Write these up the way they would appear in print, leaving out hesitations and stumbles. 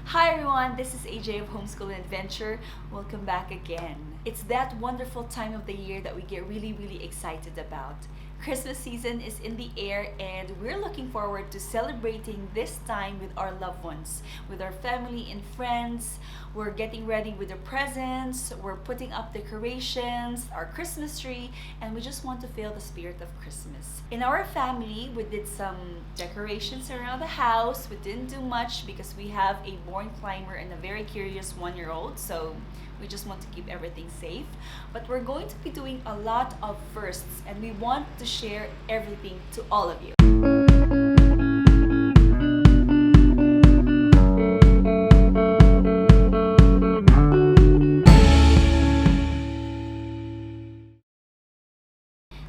Hi everyone, this is AJ of Homeschool and Adventure. Welcome back again. It's that wonderful time of the year that we get really excited about. Christmas season is in the air and we're looking forward to celebrating this time with our loved ones, with our family and friends. We're getting ready with the presents, we're putting up decorations, our Christmas tree, and we just want to feel the spirit of Christmas. In our family, we did some decorations around the house. We didn't do much because we have a born climber and a very curious 1-year-old, so we just want to keep everything safe. But we're going to be doing a lot of firsts and we want to share everything to all of you.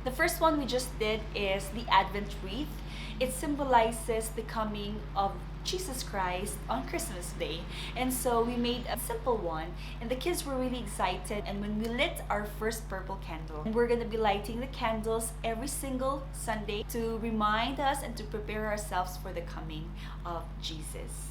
The first one we just did is the Advent wreath. It symbolizes the coming of Jesus Christ on Christmas Day. And so we made a simple one and the kids were really excited, and when we lit our first purple candle, and we're gonna be lighting the candles every single Sunday to remind us and to prepare ourselves for the coming of Jesus.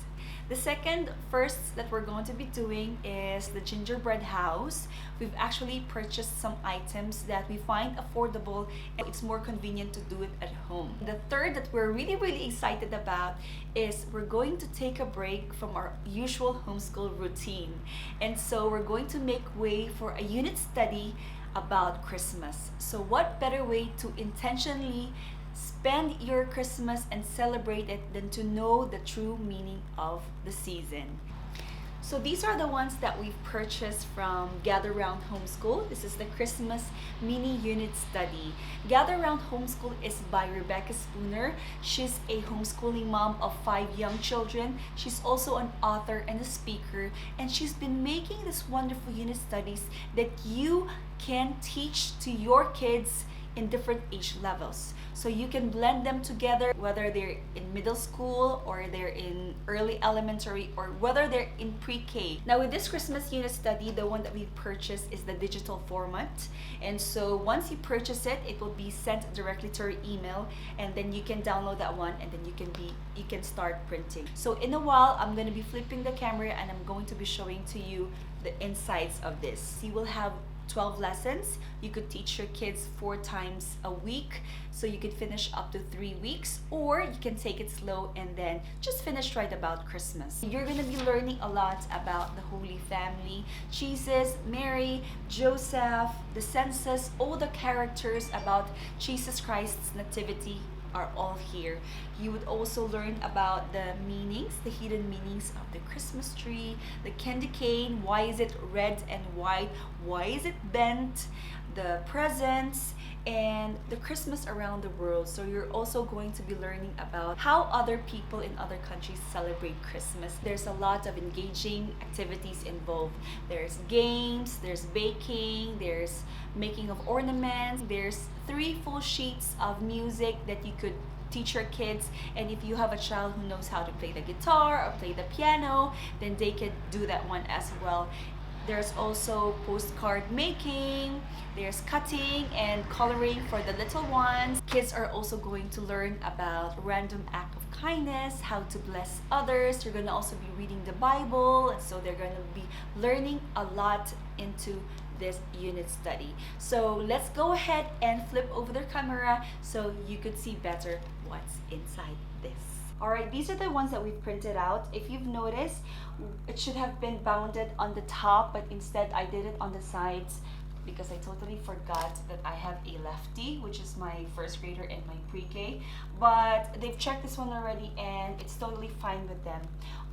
The second first that we're going to be doing is the gingerbread house. We've actually purchased some items that we find affordable and it's more convenient to do it at home. The third that we're really excited about is we're going to take a break from our usual homeschool routine. And so we're going to make way for a unit study about Christmas. So what better way to intentionally spend your Christmas and celebrate it than to know the true meaning of the season. So these are the ones that we've purchased from Gather Round Homeschool. This is the Christmas mini unit study. Gather Round Homeschool is by Rebecca Spooner. She's a homeschooling mom of 5 young children. She's also an author and a speaker, and she's been making these wonderful unit studies that you can teach to your kids in different age levels. So you can blend them together, whether they're in middle school or they're in early elementary or whether they're in pre-K. Now with this Christmas unit study, the one that we purchased is the digital format. And so once you purchase it, it will be sent directly to your email, and then you can download that one and then you can start printing. So in a while, I'm going to be flipping the camera and I'm going to be showing to you the insides of this. You will have 12 lessons. You could teach your kids 4 times a week, so you could finish up to 3 weeks, or you can take it slow and then just finish right about Christmas. You're going to be learning a lot about the Holy Family, Jesus, Mary, Joseph, the census, all the characters about Jesus Christ's nativity are all here. You would also learn about the meanings, the hidden meanings of the Christmas tree, the candy cane, why is it red and white, why is it bent, the presents, and the Christmas around the world. So you're also going to be learning about how other people in other countries celebrate Christmas. There's a lot of engaging activities involved. There's games, there's baking, there's making of ornaments, there's 3 full sheets of music that you could teach your kids, and if you have a child who knows how to play the guitar or play the piano, then they could do that one as well. There's also postcard making, there's cutting and coloring for the little ones. Kids are also going to learn about random act of kindness, how to bless others. They're going to also be reading the Bible, and so they're going to be learning a lot into this unit study. So let's go ahead and flip over the camera so you could see better what's inside this. Alright, these are the ones that we've printed out. If you've noticed, it should have been bounded on the top, but instead I did it on the sides because I totally forgot that I have a lefty, which is my first grader and my pre-K. But they've checked this one already and it's totally fine with them.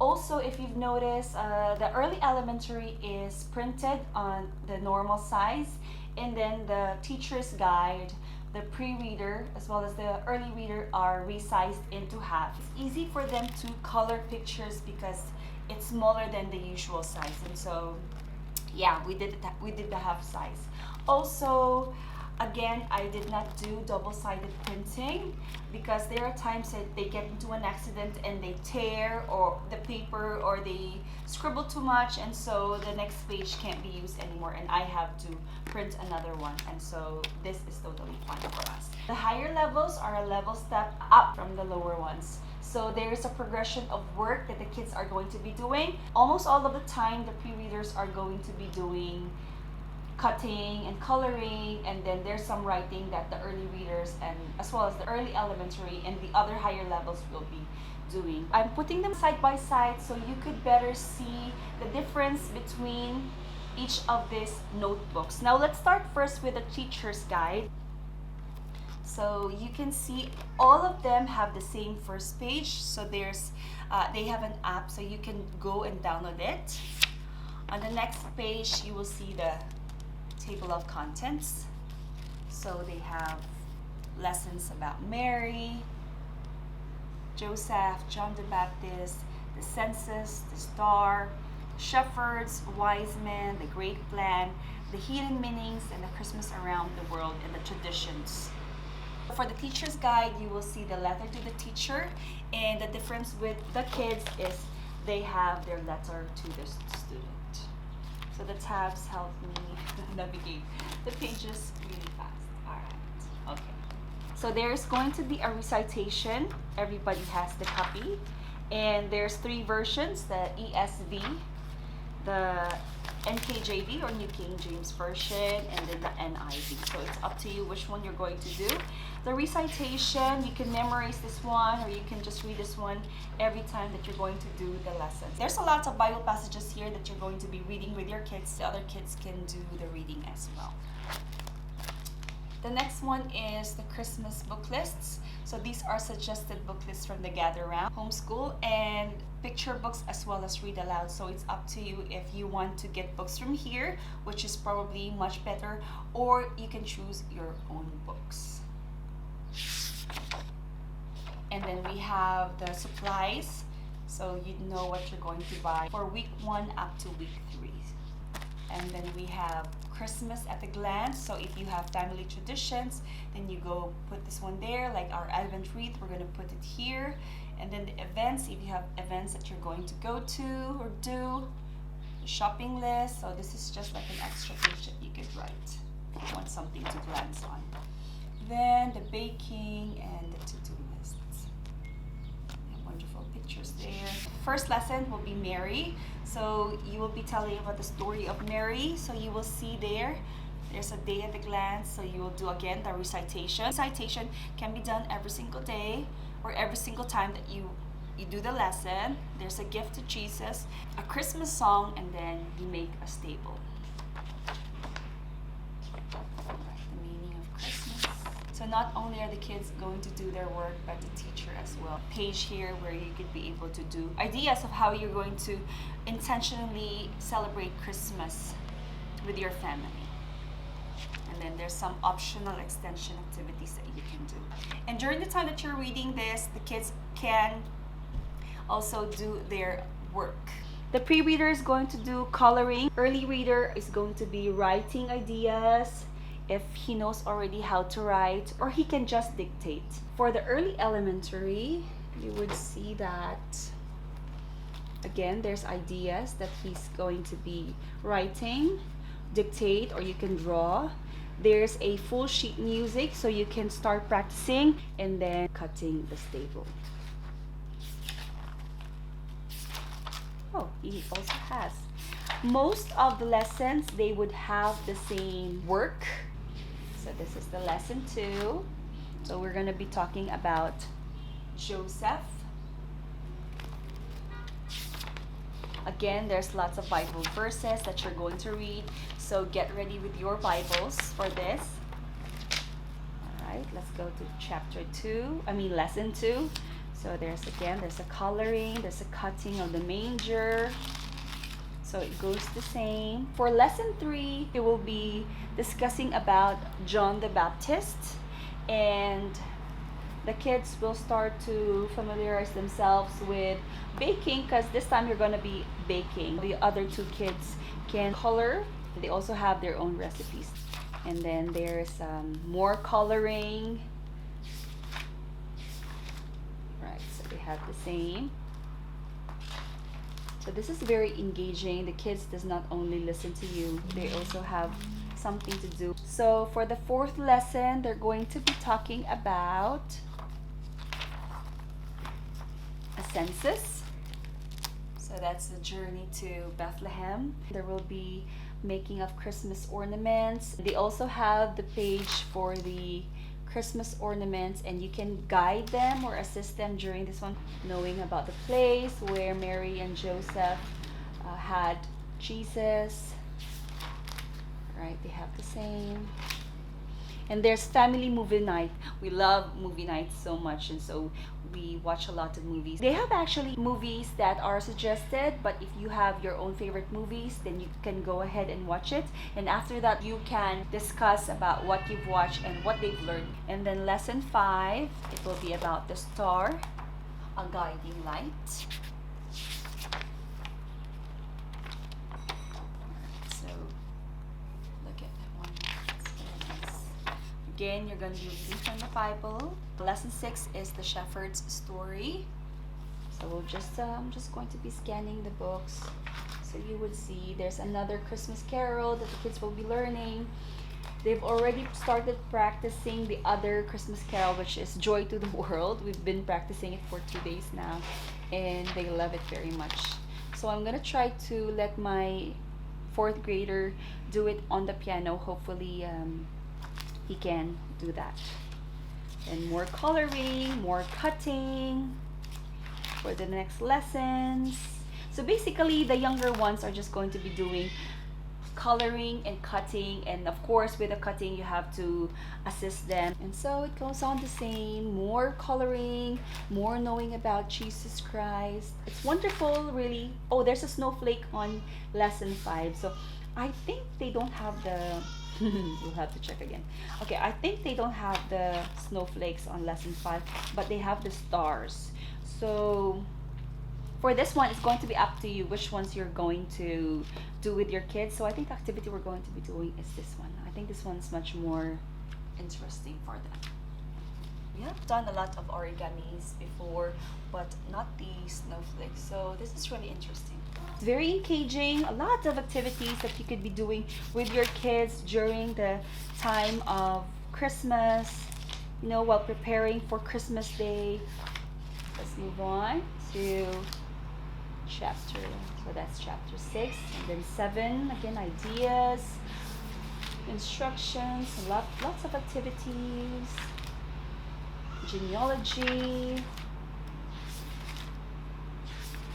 Also, if you've noticed, the early elementary is printed on the normal size, and then the teacher's guide, the pre-reader as well as the early reader are resized into half. It's easy for them to color pictures because it's smaller than the usual size, and so yeah, we did the half size. Also, again, I did not do double-sided printing because there are times that they get into an accident and they tear or the paper, or they scribble too much, and so the next page can't be used anymore and I have to print another one, and so this is totally fine for us. The higher levels are a level step up from the lower ones. So there's a progression of work that the kids are going to be doing. Almost all of the time, the pre-readers are going to be doing cutting and coloring, and then there's some writing that the early readers and as well as the early elementary and the other higher levels will be doing. I'm putting them side by side so you could better see the difference between each of these notebooks. Now let's start first with the teacher's guide. So you can see all of them have the same first page. So there's they have an app, so you can go and download it. On the next page, you will see the table of contents. So they have lessons about Mary, Joseph, John the Baptist, the census, the star, shepherds, wise men, the great plan, the hidden meanings, and the Christmas around the world and the traditions. For the teacher's guide, you will see the letter to the teacher, and the difference with the kids is they have their letter to the student. So the tabs help me navigate the pages really fast. Alright, okay. So there's going to be a recitation. Everybody has the copy. And there's 3 versions, the ESV, the NKJV or New King James Version, and then the NIV. So it's up to you which one you're going to do. The recitation, you can memorize this one or you can just read this one every time that you're going to do the lessons. There's a lot of Bible passages here that you're going to be reading with your kids. The other kids can do the reading as well. The next one is the Christmas book lists. So these are suggested book lists from the Gather Round, Homeschool, and picture books as well as read aloud. So it's up to you if you want to get books from here, which is probably much better, or you can choose your own books. And then we have the supplies, so you know what you're going to buy for week 1 up to week 3. And then we have Christmas at a glance. So if you have family traditions, then you go put this one there. Like our Advent wreath, we're going to put it here. And then the events, if you have events that you're going to go to or do, the shopping list. So this is just like an extra page that you could write if you want something to glance on. Then the baking and the to-do lists. Wonderful pictures there. First lesson will be Mary. So you will be telling about the story of Mary. So you will see there's a day at a glance. So you will do again the recitation. Recitation can be done every single day or every single time that you do the lesson. There's a gift to Jesus, a Christmas song, and then you make a stable. The meaning of Christmas. So not only are the kids going to do their work, but the teacher as well. Page here where you could be able to do ideas of how you're going to intentionally celebrate Christmas with your family. And then there's some optional extension activities that you can do. And during the time that you're reading this, the kids can also do their work. The pre-reader is going to do coloring. Early reader is going to be writing ideas if he knows already how to write, or he can just dictate. For the early elementary, you would see that again there's ideas that he's going to be writing, dictate, or you can draw. There's a full sheet music, so you can start practicing and then cutting the stable. Oh, he also has most of the lessons, they would have the same work. So this is the lesson 2. So we're going to be talking about Joseph. Again, there's lots of Bible verses that you're going to read. So get ready with your Bibles for this. Alright, let's go to lesson 2. So there's a coloring, there's a cutting of the manger. So it goes the same. For lesson 3, it will be discussing about John the Baptist, and the kids will start to familiarize themselves with baking, because this time you're going to be baking. The other 2 kids can color. They also have their own recipes. And then there's more coloring. Right, so they have the same. So this is very engaging. The kids does not only listen to you, they also have something to do. So for the 4th lesson, they're going to be talking about census. So that's the journey to Bethlehem. There will be making of Christmas ornaments. They also have the page for the Christmas ornaments, and you can guide them or assist them during this one, knowing about the place where Mary and Joseph had Jesus. Right, they have the same. And there's family movie night. We love movie nights so much, and so we watch a lot of movies. They have actually movies that are suggested, but if you have your own favorite movies, then you can go ahead and watch it. And after that, you can discuss about what you've watched and what they've learned. And then lesson 5, it will be about the star, a guiding light. So look at that one. It's very nice. Again, you're going to be reading from the Bible. Lesson 6 is the shepherd's story. So we'll just I'm just going to be scanning the books, so you would see there's another Christmas carol that the kids will be learning. They've already started practicing the other Christmas carol, which is Joy to the World. We've been practicing it for 2 days now, and they love it very much. So I'm gonna try to let my 4th grader do it on the piano. Hopefully he can do that. And more coloring, more cutting for the next lessons. So basically the younger ones are just going to be doing coloring and cutting, and of course with the cutting you have to assist them, and so it goes on the same. More coloring, more knowing about Jesus Christ. It's wonderful, really. Oh, there's a snowflake on lesson 5, so I think they don't have the we'll have to check again. Okay, I think they don't have the snowflakes on lesson 5, but they have the stars. So for this one, it's going to be up to you which ones you're going to do with your kids. So I think the activity we're going to be doing is this one. I think this one's much more interesting for them. We have done a lot of origamis before, but not the snowflakes. So this is really interesting. It's very engaging. A lot of activities that you could be doing with your kids during the time of Christmas, you know, while preparing for Christmas Day. Let's move on to chapter, so that's chapter 6, and then 7, again, ideas, instructions, lots of activities, genealogy,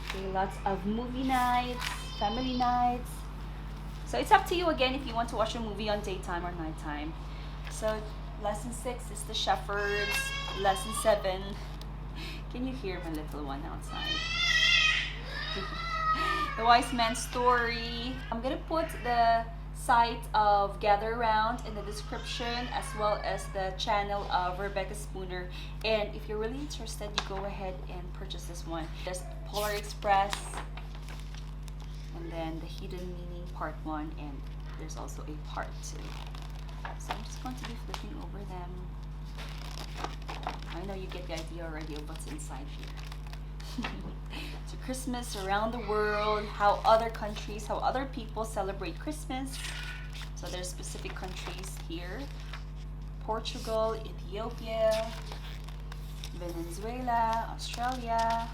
okay, lots of movie nights, family nights. So it's up to you again if you want to watch a movie on daytime or nighttime. So lesson 6 is the shepherds. Lesson 7, can you hear my little one outside? The wise man's story. I'm gonna put the site of Gather Around in the description, as well as the channel of Rebecca Spooner, and if you're really interested, you go ahead and purchase this one. There's Polar Express, and then the Hidden Meaning part 1, and there's also a part 2. So I'm just going to be flipping over them. I know you get the idea already of what's inside here. So Christmas around the world, how other countries, how other people celebrate Christmas. So there's specific countries here: Portugal, Ethiopia, Venezuela, Australia.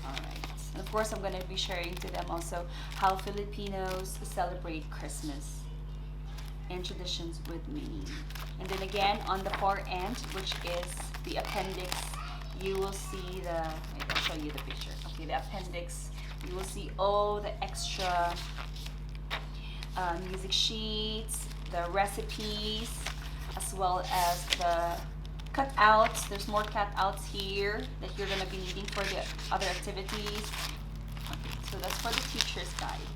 Alright, and of course I'm going to be sharing to them also how Filipinos celebrate Christmas and traditions with meaning. And then again, on the far end, which is the appendix, you will see the, wait, I'll show you the picture. Okay, the appendix, you will see all the extra music sheets, the recipes, as well as the cutouts. There's more cutouts here that you're going to be needing for the other activities. Okay, so that's for the teacher's guide.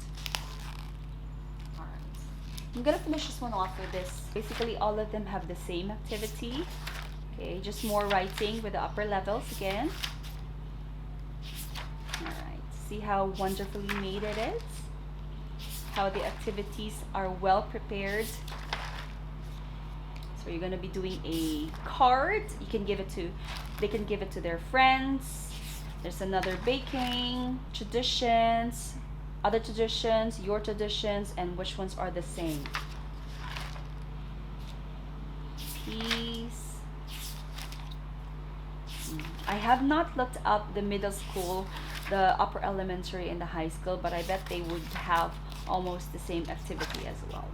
I'm gonna finish this one off with this. Basically, all of them have the same activity. Okay, just more writing with the upper levels again. Alright, see how wonderfully made it is? How the activities are well prepared. So you're gonna be doing a card. You can give it to, they can give it to their friends. There's another baking, traditions, other traditions, your traditions, and which ones are the same. Peace. I have not looked up the middle school, the upper elementary, and the high school, but I bet they would have almost the same activity as well.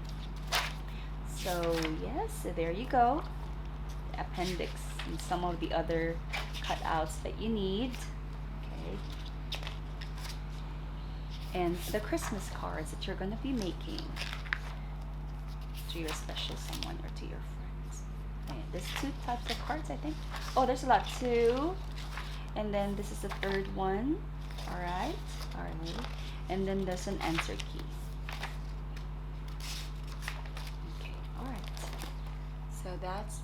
So yes, so there you go. The appendix and some of the other cutouts that you need. Okay. And the Christmas cards that you're going to be making to your special someone or to your friends. Okay, there's 2 types of cards, I think. Oh, there's a lot. 2. And then this is the 3rd one. Alright. Alright. And then there's an answer key. Okay, alright. So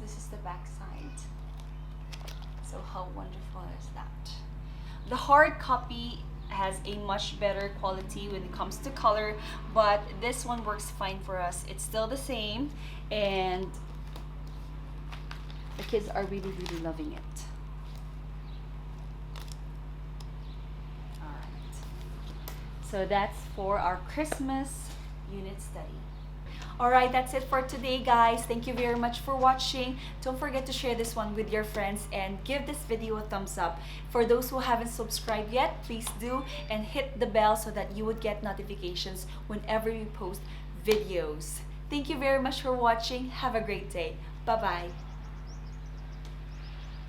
this is the back side. So how wonderful is that? The hard copy has a much better quality when it comes to color, but this one works fine for us. It's still the same, and the kids are really, really loving it. Alright. So that's for our Christmas unit study. Alright, that's it for today, guys. Thank you very much for watching. Don't forget to share this one with your friends and give this video a thumbs up. For those who haven't subscribed yet, please do, and hit the bell so that you would get notifications whenever we post videos. Thank you very much for watching. Have a great day. Bye-bye.